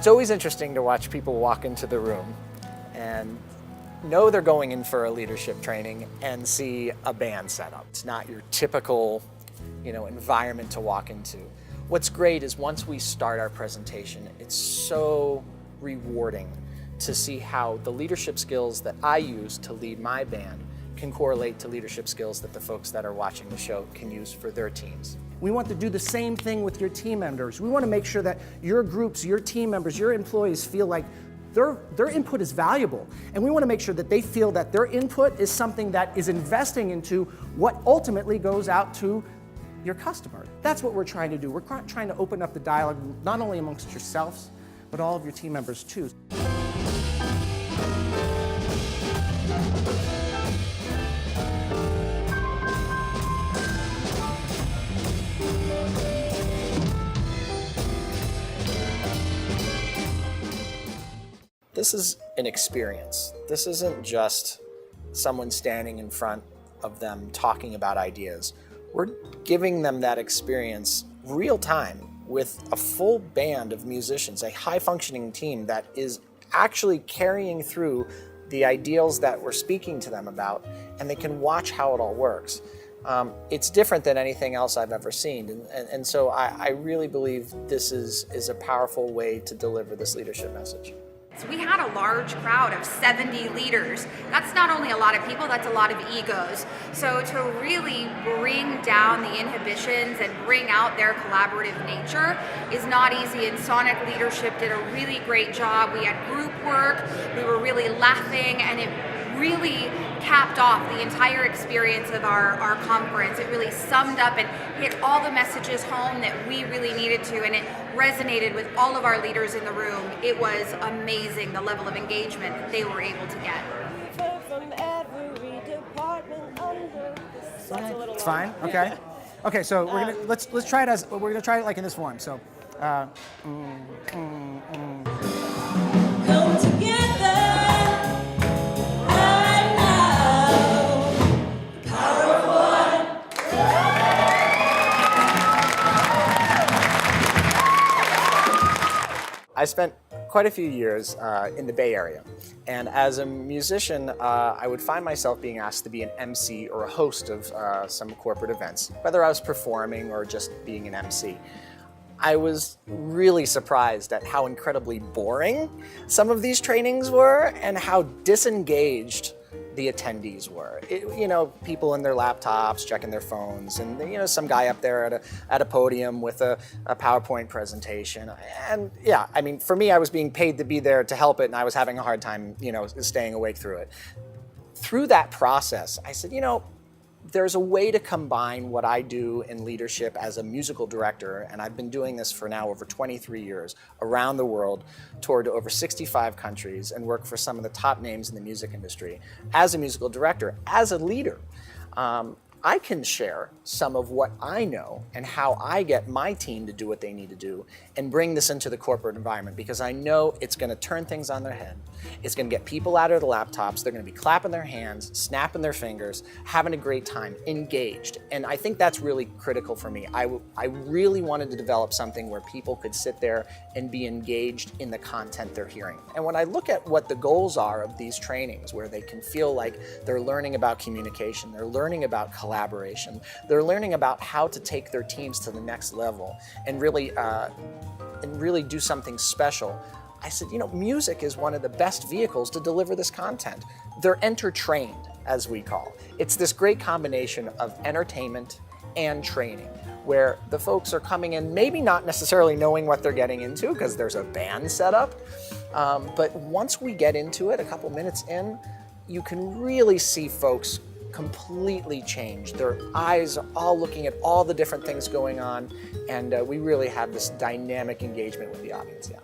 It's always interesting to watch people walk into the room and know they're going in for a leadership training and see a band set up. It's not your typical, environment to walk into. What's great is once we start our presentation, it's so rewarding to see how the leadership skills that I use to lead my band can correlate to leadership skills that the folks that are watching the show can use for their teams. We want to do the same thing with your team members. We want to make sure that your groups, your team members, your employees feel like their input is valuable. And we want to make sure that they feel that their input is something that is investing into what ultimately goes out to your customer. That's what we're trying to do. We're trying to open up the dialogue not only amongst yourselves, but all of your team members too. This is an experience. This isn't just someone standing in front of them talking about ideas. We're giving them that experience real time with a full band of musicians, a high functioning team that is actually carrying through the ideals that we're speaking to them about, and they can watch how it all works. It's different than anything else I've ever seen, and so I really believe this is a powerful way to deliver this leadership message. So we had a large crowd of 70 leaders. That's not only a lot of people, that's a lot of egos. So to really bring down the inhibitions and bring out their collaborative nature is not easy, and Sonic leadership did a really great job. We had group work, we were really laughing, and it really capped off the entire experience of our conference. It really summed up and hit all the messages home that we really needed to, and it resonated with all of our leaders in the room. It was amazing, the level of engagement that they were able to get. It's fine. Okay. Okay. So we're gonna let's try it we're gonna try it like in this form. So. Come together. I spent quite a few years in the Bay Area, and as a musician, I would find myself being asked to be an MC or a host of some corporate events, whether I was performing or just being an MC. I was really surprised at how incredibly boring some of these trainings were and how disengaged the attendees were. People in their laptops, checking their phones, and some guy up there at a podium with a PowerPoint presentation. And yeah, I mean, for me, I was being paid to be there to help it, and I was having a hard time, staying awake through it. Through that process, I said, there's a way to combine what I do in leadership as a musical director, and I've been doing this for now over 23 years, around the world, toured to over 65 countries, and work for some of the top names in the music industry. As a musical director, as a leader, I can share some of what I know and how I get my team to do what they need to do and bring this into the corporate environment, because I know it's going to turn things on their head. It's going to get people out of the laptops. They're going to be clapping their hands, snapping their fingers, having a great time, engaged. And I think that's really critical for me. I really wanted to develop something where people could sit there and be engaged in the content they're hearing. And when I look at what the goals are of these trainings, where they can feel like they're learning about communication, they're learning about collaboration, they're learning about how to take their teams to the next level and really do something special, I said, music is one of the best vehicles to deliver this content. They're enter-trained, as we call. It's this great combination of entertainment and training, where the folks are coming in maybe not necessarily knowing what they're getting into because there's a band set up, but once we get into it, a couple minutes in, you can really see folks completely change. Their eyes are all looking at all the different things going on, and we really have this dynamic engagement with the audience. Yeah.